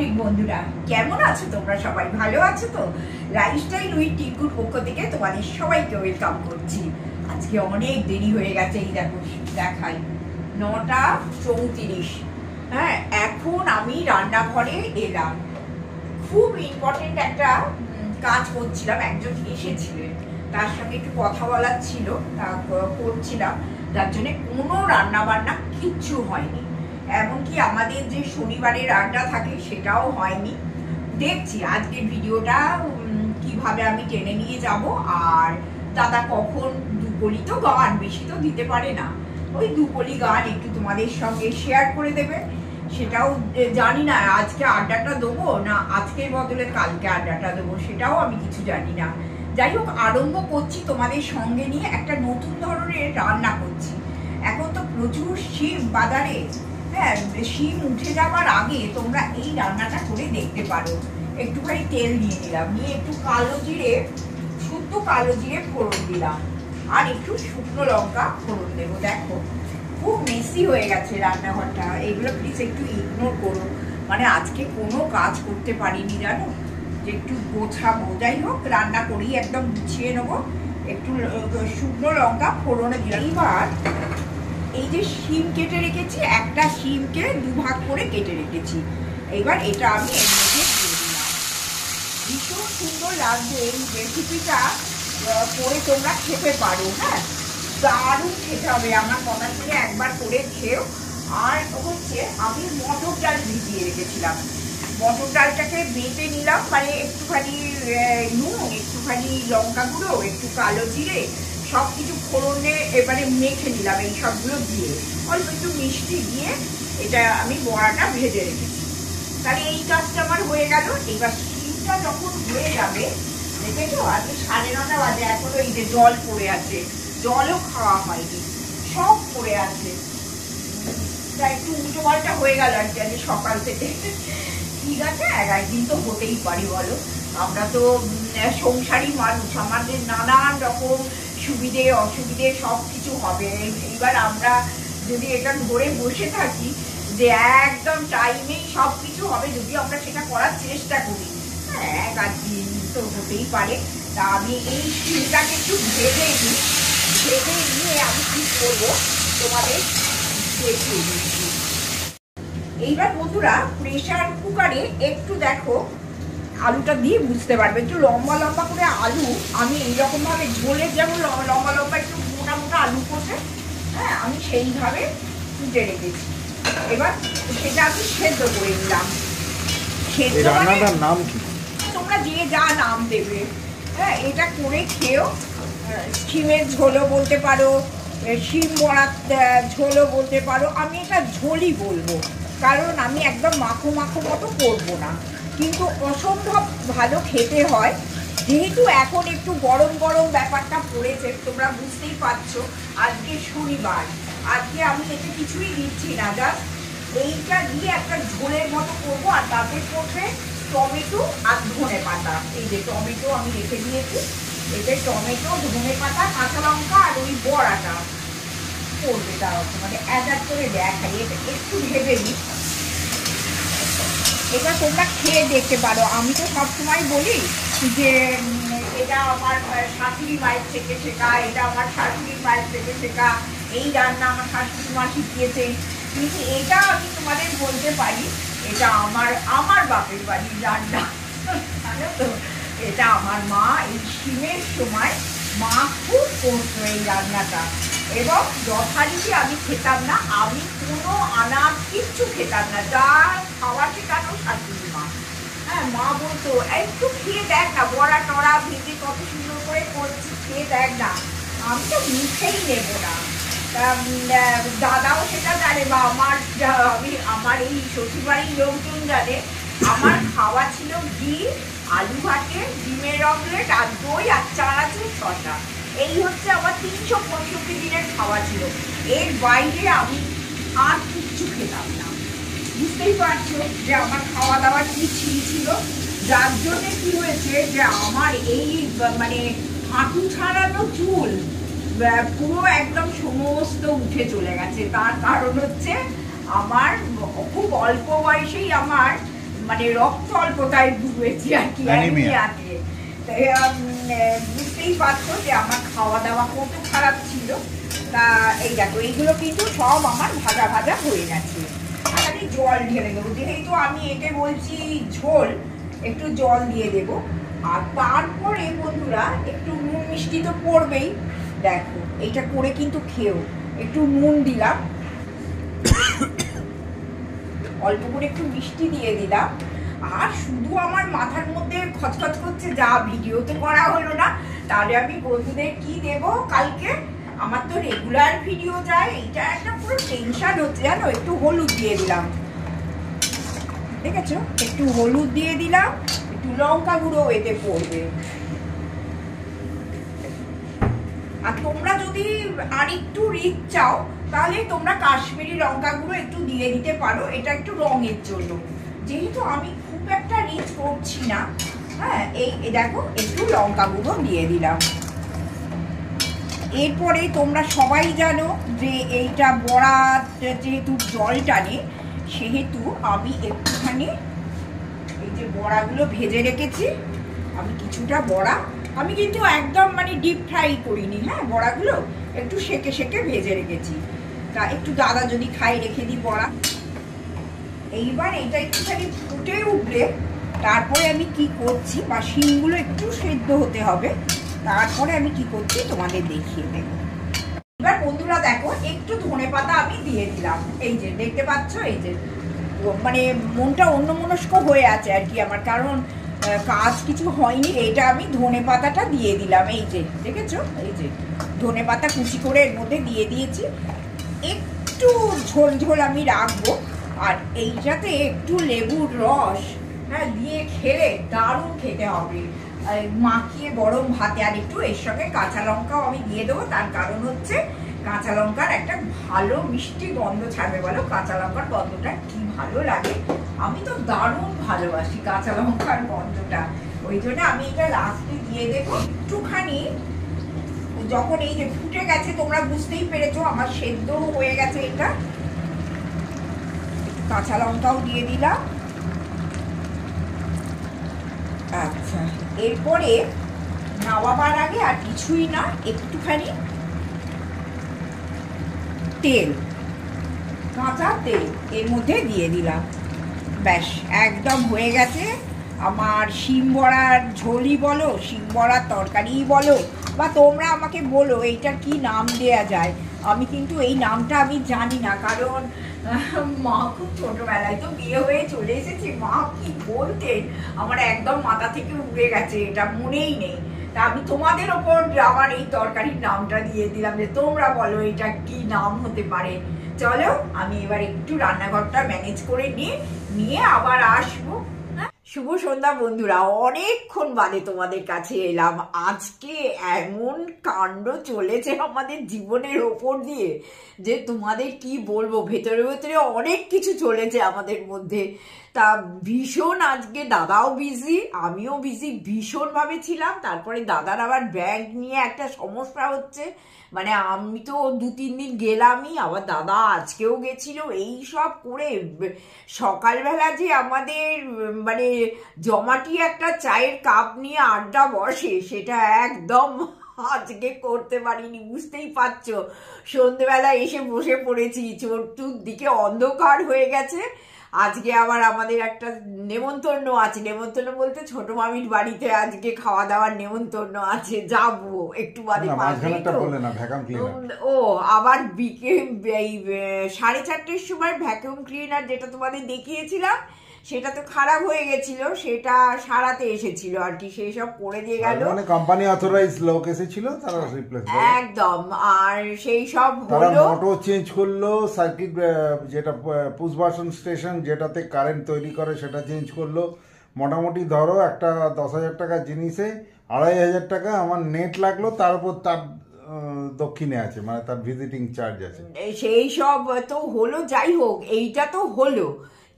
Morning বন্ধুরা, কেমন আছো তোমরা? সবাই ভালো আছো তো? লাইফস্টাইল উইথ টিঙ্কুর পক্ষ থেকে তোমাদের সবাইকে ওয়েলকাম করছি। আজকে অনেক দেরি হয়ে গেছে, এই দেখো দেখাই 9:34। হ্যাঁ, এখন আমি রান্নাঘরে এলাম। খুব ইম্পর্টেন্ট একটা কাজ করছিলাম, একজন এসেছিলেন, তার সঙ্গে একটু কথা বলার ছিল, তা করছিলাম। যার জন্য কোনো রান্না বান্না কিচ্ছু হয়নি। এমনকি আমাদের যে শনিবারের আড্ডা থাকে সেটাও হয়নি। দেখছি আজকের ভিডিওটা কিভাবে আমি টেনে নিয়ে যাব। আর দাদা কখন দুপলি তো গান বেশি তো দিতে পারে না, ওই দুপলি গান একটু তোমাদের সঙ্গে শেয়ার করে দেবে, সেটাও জানি না। আজকে আড্ডাটা দেবো না আজকের বদলে কালকে আড্ডাটা দেবো, সেটাও আমি কিছু জানি না। যাই হোক, আরম্ভ করছি তোমাদের সঙ্গে নিয়ে একটা নতুন ধরনের রান্না করছি। এখন তো প্রচুর শিম বাজারে। হ্যাঁ, শিম উঠে যাওয়ার আগে তোমরা এই রান্নাটা করে দেখতে পারো। একটুখানি তেল দিয়ে নিলাম, নিয়ে একটু কালো জিরে, শুদ্ধ কালো জিরে ফোড়ন দিলাম, আর একটু শুকনো লঙ্কা ফোড়ন দেবো। দেখো খুব মেসি হয়ে গেছে রান্নাঘরটা, এগুলো প্লিজ একটু ইগনোর করো। মানে আজকে কোনো কাজ করতে পারিনি জানো, যে একটু গোছাবো। যাই হোক, রান্না করি একদম গুছিয়ে নেবো। একটু শুকনো লঙ্কা ফোড়নে দিলাম। এইবার এই যে শিম কেটে রেখেছি, একটা শিমকে দুভাগ করে কেটে রেখেছি, এবার এটা আমি এর মধ্যে দিয়ে দিলাম। ভীষণ সুন্দর লাগবে এই রেসিপিটা, করে তোমরা খেতে পারো। হ্যাঁ, দারুণ খেতে হবে, আমার কথা শুনে একবার করে খেও। আর হচ্ছে আমি মটর ডাল ভিজিয়ে রেখেছিলাম, মটর ডালটাকে বেটে নিলাম, মানে একটুখানি নুন, একটুখানি লঙ্কা গুঁড়ো, একটু কালো জিরে, সব কিছু ফোড়নে এবারে মেখে নিলাম এই সবগুলো দিয়ে, অল্প একটু মিষ্টি দিয়ে এটা আমি বড়াটা ভেজে রেখেছি। তাহলে এই কাজটা আমার হয়ে গেল। এবার শিমটা যখন হয়ে যাবে, দেখেছো আজকে 9:30 বাজে, এখনো এই যে জল পড়ে আছে, জলও খাওয়া হয়নি, সব পড়ে আছে। তা একটু উল্টো পাল্টা হয়ে গেল আর কি আজকে সকাল থেকে। ঠিক আছে, একদিন তো হতেই পারি বলো, আমরা তো সংসারী মানুষ, আমাদের নানান রকম সুবিধে অসুবিধে সব কিছু হবে। এইবার আমরা যদি এটা ধরে বসে থাকি যে একদম টাইমেই সব কিছু হবে, যদি আমরা সেটা করার চেষ্টা করি, হ্যাঁ একদিন তো হতেই পারে। তা আমি এই শিমটাকে একটু ভেজে নিই, ভেজে নিয়ে আমি কি করবো তোমাদের দেখিয়ে দিচ্ছি। এইবার বন্ধুরা, প্রেসার কুকারে একটু দেখো আলুটা দিয়ে বুঝতে পারবে, একটু লম্বা লম্বা করে আলু আমি এইরকম ভাবে ঝোলের যেমন লম্বা লম্বা একটু মোটা মোটা আলু করছে, হ্যাঁ আমি সেইভাবে কুটে রেখেছি। এবার সেটা আমি সেদ্ধ করে নিলাম। রান্নাটার নাম কি? তোমরা যে যা নাম দেবে, হ্যাঁ এটা করে খেও। শিমের ঝোলও বলতে পারো, শিম বড়ার ঝোলও বলতে পারো। আমি এটা ঝোলই বলবো, কারণ আমি একদম মাখো মাখো মতো করবো না, কিন্তু অসম্ভব ভালো খেতে হয়। যেহেতু এখন একটু গরম গরম ব্যাপারটা পড়েছে, তোমরা বুঝতেই পারছো আজকে শনিবার, আজকে আমি এতে কিছুই দিচ্ছি না, জাস্ট এইটা দিয়ে একটা ঝোলের মতো করবো। আর তাতে পড়বে টমেটো আর ধনে পাতা। এই যে টমেটো আমি রেখে দিয়েছি, এতে টমেটো, ধনে পাতা, কাঁচা লঙ্কা আর ওই বড়াটা করবে। তাও তোমাদের অ্যাড করে দেখাই, এটা একটু ভেবে নিই। এটা তোমরা খেয়ে দেখতে পারো। আমি তো সবসময় বলি যে এটা আমার শাশুড়ি মায়ের থেকে শেখা, এটা আমার শাশুড়ি মায়ের থেকে শেখা, এই রান্না আমার শাশুড়ি মা শিখিয়েছে। কিন্তু এটা আমি তোমাদের বলতে পারি, এটা আমার বাপের বাড়ির রান্না, জানো তো। এটা আমার মা এই শিমের সময় মা খুব করতো এই রান্নাটা, এবং যথারীতি আমি খেতাম না, আমি কোনো আনাজ কিচ্ছু খেতাম না, যা খাওয়া শেখানো শাশুড়ি মা। হ্যাঁ, মা বলতো একটু খেয়ে দেখ না, বড়া টড়া ভেজে কত সুন্দর করে করছি, খেয়ে দেখ না। আমি তো মুখেই নেব না। দাদাও সেটা জানে, বা আমার এই শ্বশুরবাড়ির লোকজন জানে। আমার খাওয়া ছিল ডিম, আলু ভাতে, ডিমের অমলেট আর দই আর চানাচুর শসা। এই হচ্ছে আমার 365 দিনের খাওয়া ছিল। এর বাইরে আমি আর কিচ্ছু খেতাম না। বুঝতেই পারছো যে আমার খাওয়া দাওয়া কি ছিল, যার জন্য কি হয়েছে যে আমার এই মানে হাঁটু ছাড়ানো চুল পুরো একদম সমস্ত উঠে চলে গেছে। তার কারণ হচ্ছে আমার খুব অল্প বয়সেই আমার মানে রক্ত অল্পতায় ডুবেছি আর কি, অ্যানিমিয়াতে। বুঝতেই পারছো যে আমার খাওয়া দাওয়া কত খারাপ ছিল। তা এই দেখো এইগুলো কিন্তু সব আমার ভাজা ভাজা হয়ে গেছে। আর আমি জল ঢেলে দেবো, যেহেতু আমি একে বলছি ঝোল, একটু জল দিয়ে দেব। আর তারপরে বন্ধুরা একটু নুন মিষ্টি তো পড়বেই। দেখো এইটা করে কিন্তু খেও, একটু নুন দিলাম, অল্প করে একটু মিষ্টি দিয়ে দিলাম। আর শুধু আমার মাথার মধ্যে খচখচ করছে, যা ভিডিও তো করা হলো না, তাহলে আমি বন্ধুদের কি দেব কালকে? আমার তো রেগুলার ভিডিও যায়, এইটা একটা পুরো টেনশন হচ্ছে জানো। একটু হলুদ দিয়ে দিলাম, ঠিক আছে, একটু হলুদ দিয়ে দিলাম, একটু লঙ্কা গুঁড়ো এতে পড়বে। আর তোমরা যদি আর একটু রিচ চাও তাহলে তোমরা কাশ্মীরি লঙ্কা গুঁড়ো একটু দিয়ে দিতে পারো, এটা একটু রঙের জন্য। যেহেতু আমি খুব একটা রিচ করছি না, হ্যাঁ, এই দেখো একটু লঙ্কা গুঁড়ো দিয়ে দিলাম। এরপরে তোমরা সবাই জানো যে এইটা বড়া যেহেতু জল টানে, সেহেতু আমি একটুখানি এই যে বড়াগুলো ভেজে রেখেছি, আমি কিছুটা বড়া, আমি কিন্তু একদম মানে ডিপ ফ্রাই করিনি, হ্যাঁ, বড়াগুলো একটু সেকে সেকে ভেজে রেখেছি। তা একটু দাদা যদি খাই রেখে দিই বড়া। এইবার এটা একটুখানি ফুটে উঠলে তারপরে আমি কি করছি, বা শিমগুলো একটু সেদ্ধ হতে হবে, তারপরে আমি কি করছি তোমাদের দেখিয়ে দেব। এবার বন্ধুরা দেখো একটু ধনেপাতা আমি দিয়ে দিলাম, এই যে দেখতে পাচ্ছ, এই যে মানে মনটা অন্যমনস্ক হয়ে আছে আর কি আমার, কারণ কাজ কিছু হয়নি। এটা আমি ধনেপাতাটা দিয়ে দিলাম, এই যে দেখেছো, এই যে ধনেপাতা কুচি করে এর মধ্যে দিয়ে দিয়েছি। একটু ঝোল ঝোল আমি রাখবো, আর এইটাতে একটু লেবুর রস, হ্যাঁ, দিয়ে খেলে দারুণ খেতে হবে, মাখিয়ে গরম ভাতে। আর একটু এর সঙ্গে কাঁচা লঙ্কাও আমি দিয়ে দেবো, তার কারণ হচ্ছে কাঁচা লঙ্কার একটা ভালো মিষ্টি গন্ধ ছাড়বে। বলো, কাঁচা লঙ্কার গন্ধটা কি ভালো লাগে, আমি তো দারুণ ভালোবাসি কাঁচা লঙ্কার গন্ধটা। ওই জন্য আমি এটা লাস্টে দিয়ে দেবো একটুখানি। যখন এই যে ফুটে গেছে, তোমরা বুঝতেই পেরেছো আমার সেদ্ধ হয়ে গেছে, এটা কাঁচা লঙ্কাও দিয়ে দিলাম। আচ্ছা, এরপরে নামাবার আগে আর কিছুই না, একটুখানি তেল, কাঁচা তেল এর মধ্যে দিয়ে দিলাম। ব্যাস, একদম হয়ে গেছে আমার শিম বড়ার ঝোলই বলো, শিম বড়ার তরকারিই বলো, বা তোমরা আমাকে বলো এইটার কি নাম দেয়া যায়। আমি কিন্তু এই নামটা আমি জানি না, কারণ মা খুব ছোটবেলায় তো বিয়ে হয়ে চলে এসেছে, মা কি বলতেন আমার একদম মাথা থেকে উড়ে গেছে, এটা মনেই নেই। তা আমি তোমাদের ওপর আমার এই তরকারির নামটা দিয়ে দিলাম, যে তোমরা বলো এটা কি নাম হতে পারে। চলো আমি এবার একটু রান্নাঘরটা ম্যানেজ করে নিয়ে আবার আসবো। শুভ সন্ধ্যা বন্ধুরা, অনেকক্ষণ বাদে তোমাদের কাছে এলাম। আজকে এমন কাণ্ড চলেছে আমাদের জীবনের ওপর দিয়ে যে তোমাদের কি বলবো, ভেতরে ভেতরে অনেক কিছু চলেছে আমাদের মধ্যে। তা ভীষণ আজকে দাদাও বিজি, আমিও বিজি, ভীষণভাবে ছিলাম। তারপরে দাদার আবার ব্যাংক নিয়ে একটা সমস্যা হচ্ছে, মানে আমি তো 2-3 দিন গেলামই, আবার দাদা আজকেও গেছিল। এই সব করে সকালবেলা যে আমাদের মানে জমাটি একটা চায়ের কাপ নিয়ে আড্ডা বসে, সেটা একদম আজকে করতে পারিনি, বুঝতেই পারছো। সন্ধ্যেবেলা এসে বসে পড়েছি, চতুর্দিকে অন্ধকার হয়ে গেছে। আজকে আবার আমাদের একটা নেমন্তন্ন আছে, নেমন্তন্ন বলতে ছোট মামির বাড়িতে আজকে খাওয়া দাওয়ার নেমন্তন্ন আছে, যাবো একটু বাদে। ও আবার বিকেল 4:30-র সময় ভ্যাকুয়াম ক্লিনার যেটা তোমাদের দেখিয়েছিলাম, সেটা তো খারাপ হয়ে গেছিল, সেটা সারাতে এসেছিল আর কি, সেই সব করে দিয়ে গেল, মানে কোম্পানি অথরাইজড লোক এসেছিল, তারা রিপ্লেস একদম। আর সেই সব হলো, মোটর চেঞ্জ করলো, সার্কিট যেটা পুশ বাটন স্টেশন যেটাতে কারেন্ট তৈরি করে সেটা চেঞ্জ করলো। মোটামুটি ধরো একটা 10,000 টাকার জিনিসে 2,500 টাকা আমার নেট লাগলো, তার উপর তার দক্ষিণে আছে, মানে তার ভিজিটিং চার্জ আছে, সেই সব তো হলো। যাই হোক, এইটা তো হলো,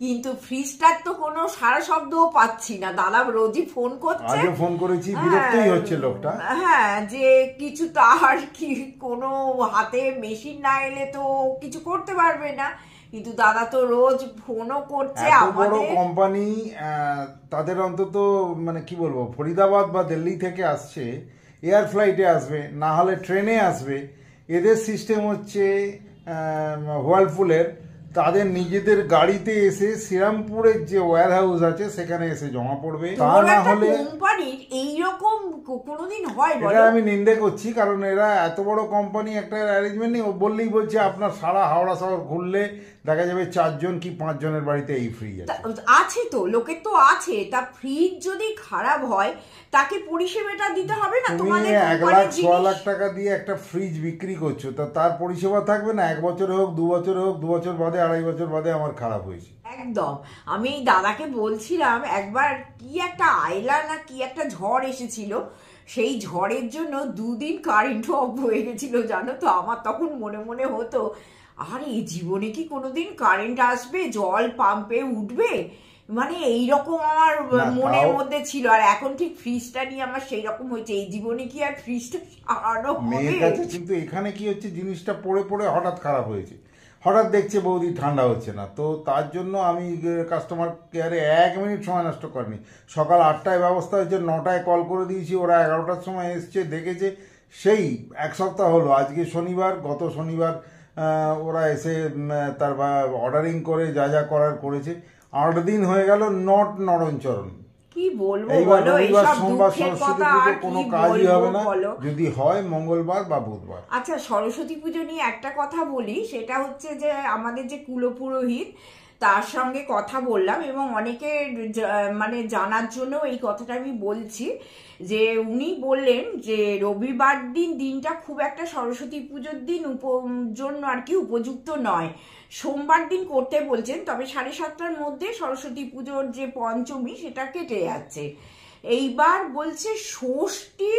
কিন্তু ফ্রিজটার তো কোনো সারা শব্দও পাচ্ছি না। দাদা রোজই ফোন করছে, আজও ফোন করেছি, বিরক্তই হচ্ছে লোকটা, হ্যাঁ, যে কিছু তার কি কোনো হাতে মেশিন না এলে তো কিছু করতে পারবে না। কিন্তু দাদা তো রোজ ফোনও করছে এত বড় আমাদের। কোম্পানি, তাদের অন্তত মানে কি বলবো, ফরিদাবাদ বা দিল্লি থেকে আসছে, এয়ার ফ্লাইটে আসবে, না হলে ট্রেনে আসবে। এদের সিস্টেম হচ্ছে হোয়ালফুলের, তাদের নিজেদের গাড়িতে এসে শ্রীরামপুরের যে ওয়্যার হাউস আছে সেখানে এসে জমা পড়বে। তা না হলে কোম্পানির এইরকম কোনোদিন হয় এটা বলো? আমি নিন্দে করছি, কারণ এরা এত বড় কোম্পানি, একটা অ্যারেঞ্জমেন্ট নেই। ও বললেই বলছে আপনার সারা হাওড়া শহর ঘুরলে দেখা যাবে 4 জন কি 5 জনের বাড়িতে এই ফ্রিজ আছে। আছে তো, লোকের তো আছে। তা ফ্রিজ যদি খারাপ হয় তাকে পরিষেবাটা দিতে হবে না? তুমি তোমাদের 1 লাখ 6 লাখ টাকা দিয়ে একটা ফ্রিজ বিক্রি করছো, তা তার পরিষেবা থাকবে না? 1 বছর হোক, 2 বছর হোক, 2 বছর বাদে, 2.5 বছর বাদে আমার খারাপ হয়েছে। একদম। আমি দাদাকে বলছিলাম একবার কি একটা আয়লা না কি একটা ঝড় এসেছিল, সেই ঝড়ের জন্য 2 দিন কারেন্ট অফ হয়ে গেছিল, জানো তো। আমার তখন মনে মনে হতো, আরে জীবনে কি কোনোদিন কারেন্ট আসবে, জল পাম্পে উঠবে, মানে এইরকম আমার মনের মধ্যে ছিল। আর এখন ঠিক ফ্রিজটা নিয়ে আমার সেই রকম হয়েছে, এই জীবনে কি আর ফ্রিজটা সারানো মেয়ের হবে? কাছে কিন্তু এখানে কি হচ্ছে, জিনিসটা পড়ে পড়ে হঠাৎ খারাপ হয়েছে, হঠাৎ দেখছে বৌদি ঠান্ডা হচ্ছে না, তো তার জন্য আমি কাস্টমার কেয়ারে 1 মিনিট সময় নষ্ট করিনি। সকাল 8টায় ব্যবস্থা হয়েছে, 9টায় কল করে দিয়েছি, ওরা 11টার সময় এসছে, দেখেছে। সেই 1 সপ্তাহ হলো, আজকে শনিবার, গত শনিবার ওরা এসে তার অর্ডারিং করে যা যা করার করেছে। 8 দিন হয়ে গেল, নট নড়নচরণ। কি বলবো এইবার বলো, রবিবার, এইসব সোমবার, দুঃখের সরস্বতী কথা পুজো আর কোনো কি কাজই হবে বলবো না, বলো। যদি হয় মঙ্গলবার বা বুধবার। আচ্ছা, সরস্বতী পুজো নিয়ে একটা কথা বলি। সেটা হচ্ছে যে আমাদের যে কুলপুরোহিত, তার সঙ্গে কথা বললাম, এবং অনেকে মানে জানার জন্য এই কথাটা আমি বলছি, যে উনি বললেন যে রবিবার দিনটা খুব একটা সরস্বতী পুজোর দিন জন্য আর কি উপযুক্ত নয়। সোমবার দিন করতে বলছেন, তবে 7:30টার মধ্যে সরস্বতী পুজোর যে পঞ্চমী সেটা কেটে যাচ্ছে। এইবার বলছে ষষ্ঠী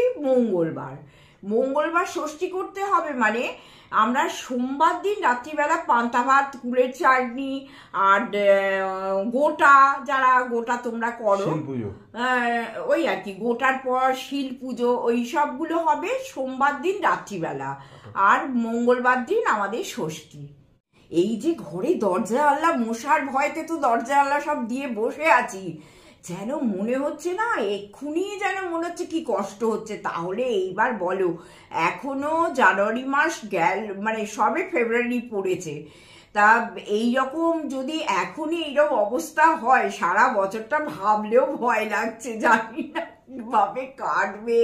মঙ্গলবার ষষ্ঠী করতে হবে, মানে আমরা সোমবার দিন রাত্রিবেলা পান্তা ভাত, কুলের চাটনি, আর গোটা, যারা গোটা তোমরা করো, ওই আর কি, গোটার পর শিল পুজো, ওই সবগুলো হবে সোমবার দিন রাত্রিবেলা, আর মঙ্গলবার দিন আমাদের ষষ্ঠী। এই যে ঘরে দরজা আল্লাহ, মশার ভয়তে তো দরজা আল্লাহ সব দিয়ে বসে আছি, যেন মনে হচ্ছে না এক্ষুনি, যেন মনে হচ্ছে কি কষ্ট হচ্ছে। তাহলে এইবার বলো, এখনো জানুয়ারি মাস গেল, মানে সবে ফেব্রুয়ারি পড়েছে, তা এইরকম যদি এখনই এইরকম অবস্থা হয়, সারা বছরটা ভাবলেও ভয় লাগছে। জানি না কিভাবে কাটবে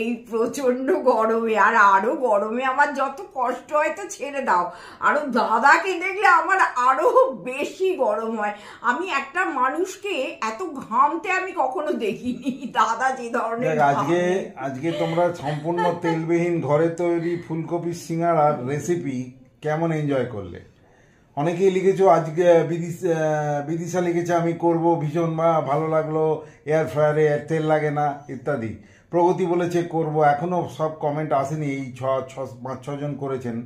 এই প্রচন্ড গরমে। আর আরো গরমে আমার যত কষ্ট হয় তো ছেড়ে দাও, আরো দাদাকে দেখলে আমার আরো বেশি গরম হয়। আমি একটা মানুষকে এত ঘামতে আমি কখনো দেখিনি, দাদা যে ধরনের আজকে তোমরা সম্পূর্ণ তেলবিহীন ঘরে তৈরি ফুলকপির সিঙ্গাড়ার রেসিপি কেমন এনজয় করলে? অনেকেই লিখেছো, আজকে বিদিশা লিখেছে আমি করব, ভীষণ ভালো লাগলো, এয়ার ফ্রায়ারে তেল লাগে না ইত্যাদি। প্রগতি বলেছে করব, এখনো সব কমেন্ট আসেনি, এই 5-6 জন করেছেন।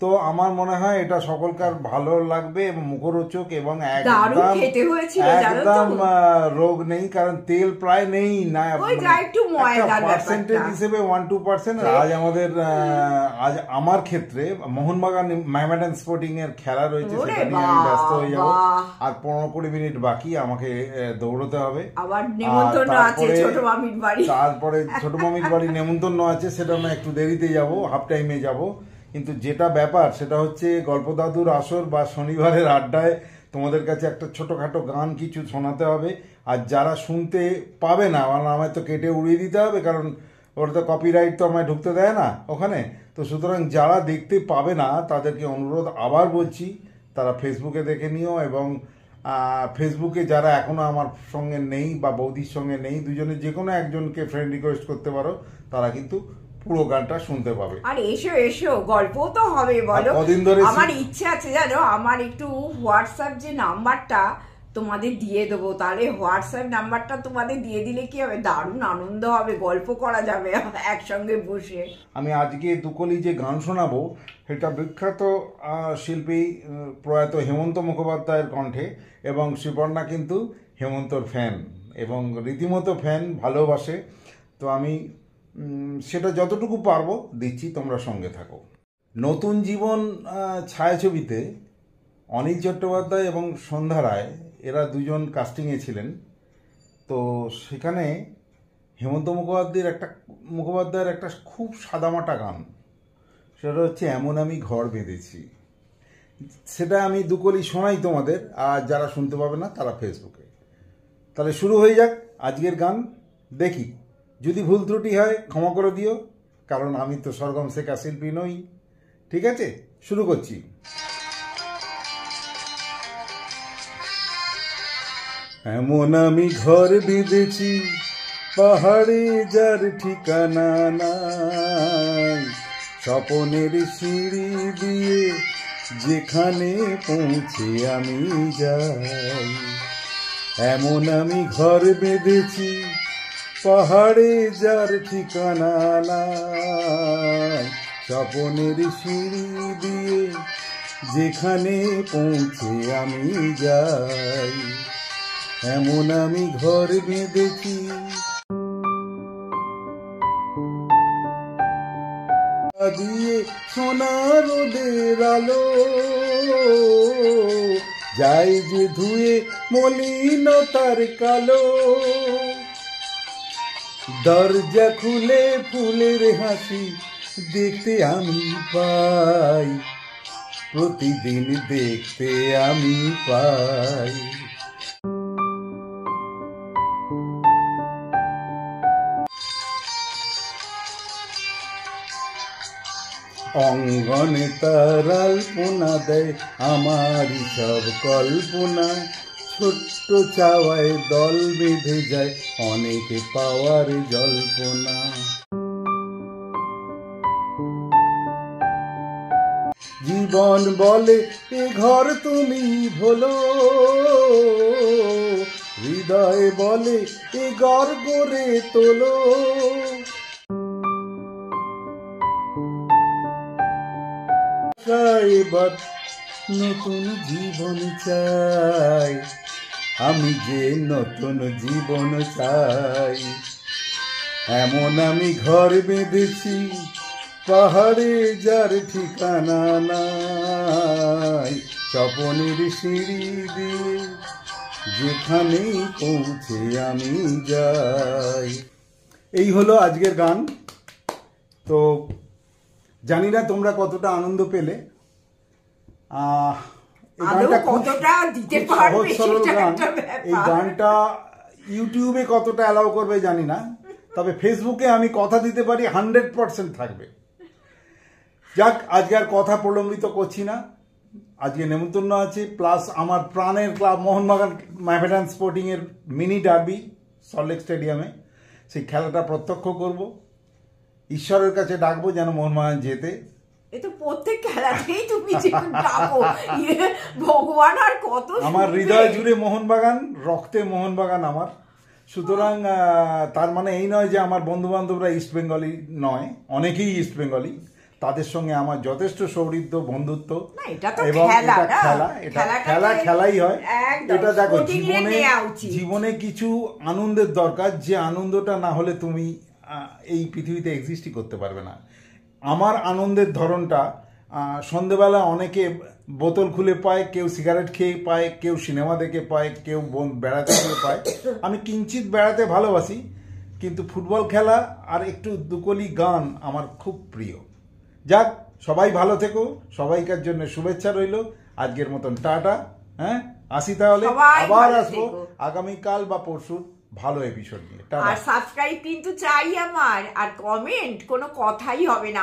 তো আমার মনে হয় এটা সকলকার ভালো লাগবে এবং মুখরোচক, এবং একদম রোগ নেই, কারণ তেল প্রায় নেই না, পার্সেন্টেজ হিসেবে 1-2%। আজ আমার ক্ষেত্রে মোহনবাগান মোহামেডান স্পোর্টিং এর খেলা রয়েছে, সেটা নিয়ে আমি ব্যস্ত হয়ে যাব। আর 15-20 মিনিট বাকি, আমাকে দৌড়তে হবে। তারপরে ছোট মামির বাড়ি নেমন্তন্ন আছে, সেটা না একটু দেরিতে যাব, হাফ টাইমে যাব। কিন্তু যেটা ব্যাপার সেটা হচ্ছে গল্প দাদুর আসর বা শনিবারের আড্ডায় তোমাদের কাছে একটা ছোটোখাটো গান কিছু শোনাতে হবে। আর যারা শুনতে পাবে না, আমায় তো কেটে উড়িয়ে দিতে হবে, কারণ ওরা তো কপিরাইট তো আমায় ঢুকতে দেয় না ওখানে। তো সুতরাং যারা দেখতে পাবে না তাদেরকে অনুরোধ আবার বলছি, তারা ফেসবুকে দেখে নিও, এবং ফেসবুকে যারা এখনো আমার সঙ্গে নেই বা বৌদির সঙ্গে নেই, দুজনের যে কোনো একজনকে ফ্রেন্ড রিকোয়েস্ট করতে পারো, তারা কিন্তু পুরো গানটা শুনতে পাবে। আর এসো গল্প তো হবে বলো। কদিন ধরে আমার ইচ্ছে আছে জানো, আমার একটু হোয়াটসঅ্যাপ যে নাম্বারটা তোমাদের দিয়ে দেবো, তাহলে হোয়াটসঅ্যাপ নাম্বারটা তোমাদের দিয়ে দিলে কি হবে, দারুণ আনন্দ হবে, গল্প করা যাবে একসঙ্গে বসে। আমি আজকে দুকলি যে গান শোনাবো সেটা বিখ্যাত শিল্পী প্রয়াত হেমন্ত মুখোপাধ্যায়ের কণ্ঠে, এবং সুপর্ণা কিন্তু হেমন্তর ফ্যান, এবং রীতিমতো ফ্যান, ভালোবাসে। তো আমি সেটা যতটুকু পারবো দিচ্ছি, তোমরা সঙ্গে থাকো। নতুন জীবন ছায়াছবিতে অনিল চট্টোপাধ্যায় এবং সন্ধ্যা রায় এরা দুজন কাস্টিংয়ে ছিলেন। তো সেখানে হেমন্ত মুখোপাধ্যায়ের একটা খুব সাদামাটা গান, সেটা হচ্ছে এমন আমি ঘর বেঁধেছি। সেটা আমি দুকলি শোনাই তোমাদের, আর যারা শুনতে পাবে না তারা ফেসবুকে। তাহলে শুরু হয়ে যাক আজকের গান। দেখি যদি ভুল ত্রুটি হয় ক্ষমা করে দিও, কারণ আমি তো সরগম শেখা শিল্পী নই। ঠিক আছে, শুরু করছি। এমন আমি ঘর বেঁধেছি পাহাড়ে যার ঠিকানা নাই, স্বপনের সিঁড়ি দিয়ে যেখানে পৌঁছে আমি যাই। এমন আমি ঘর বেঁধেছি পাহাড়ে যার ঠিকানা নাই, স্বপনের সিঁড়ি দিয়ে যেখানে পৌঁছে আমি যাই। এমন আমি ঘর বেঁধেছি। দিয়ে সোনা রোদের আলো যায় যে ধুয়ে মলিনতার কালো, দরজা খুলে ফুলের হাসি দেখতে আমি পাই, প্রতিদিন দেখতে আমি পাই। অঙ্গনে তার আলপনা দেয় আমারই সব কল্পনা, ছোট্ট চাওয়ায় দল বেঁধে যায় অনেকে পাওয়ার জল্পনা। জীবন বলে এ ঘর তুমি ভোলো, হৃদয় বলে এ ঘর গড়ে তোলো। এবার নতুন জীবন চাই, আমি যে নতুন জীবন চাই। এমন আমি ঘর বেঁধেছি পাহাড়ে যার ঠিকানা নাই, স্বপনের সিঁড়ি দিয়ে যেখানেই পৌঁছে আমি যাই। এই হলো আজকের গান। তো জানি না তোমরা কতটা আনন্দ পেলে। এই গানটা ইউটিউবে কতটা অ্যালাউ করবে জানি না, তবে ফেসবুকে আমি কথা দিতে পারি 100% থাকবে। যাক, আজকে আর কথা প্রলম্বিত করছি না। আজকে নেমন্তন্ন আছে, প্লাস আমার প্রাণের ক্লাব মোহনবাগান ম্যাভেডান স্পোর্টিং এর মিনি ডার্বি সল্টলেক স্টেডিয়ামে। সেই খেলাটা প্রত্যক্ষ করব, ঈশ্বরের কাছে ডাকবো যেন মোহনবাগান জেতে। প্রত্যেক খেলাতেই তুমি ভগবান আর কত, আমার হৃদয় জুড়ে মোহনবাগান, রক্তে মোহনবাগান আমার। সুতরাং তার মানে এই নয় যে আমার বন্ধু বান্ধবরা ইস্ট বেঙ্গলি নয়, অনেকেই ইস্ট বেঙ্গলি, তাদের সঙ্গে আমার যথেষ্ট সৌহৃদ্য বন্ধুত্ব। এবং এটা খেলাই হয়। এটা দেখো, জীবনে কিছু আনন্দের দরকার, যে আনন্দটা না হলে তুমি এই পৃথিবীতে এক্সিস্টই করতে পারবে না। আমার আনন্দের ধরনটা সন্ধেবেলা অনেকে বোতল খুলে পায়, কেউ সিগারেট খেয়ে পায়, কেউ সিনেমা দেখে পায়, কেউ বেড়াতে গিয়ে পায়। আমি কিঞ্চিত বেড়াতে ভালোবাসি, কিন্তু ফুটবল খেলা আর একটু দুকলি গান আমার খুব প্রিয়। যাক, সবাই ভালো থেকো, সবাইকার জন্য শুভেচ্ছা রইল। আজকের মতন টাটা। হ্যাঁ, আসি তাহলে, আবার আসবো আগামীকাল বা পরশু ভালো এপিসোড নিয়ে। আর সাবস্ক্রাইব কিন্তু চাই আমার, আর কমেন্ট কোনো কথাই হবে না।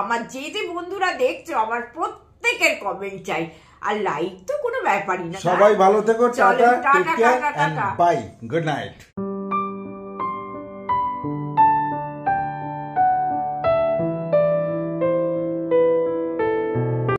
আমার যে বন্ধুরা দেখছো, আমার প্রত্যেকের কমেন্ট চাই, আর লাইক তো কোনো ব্যাপারই না। সবাই ভালো থেকো, tata, take care and bye, good night.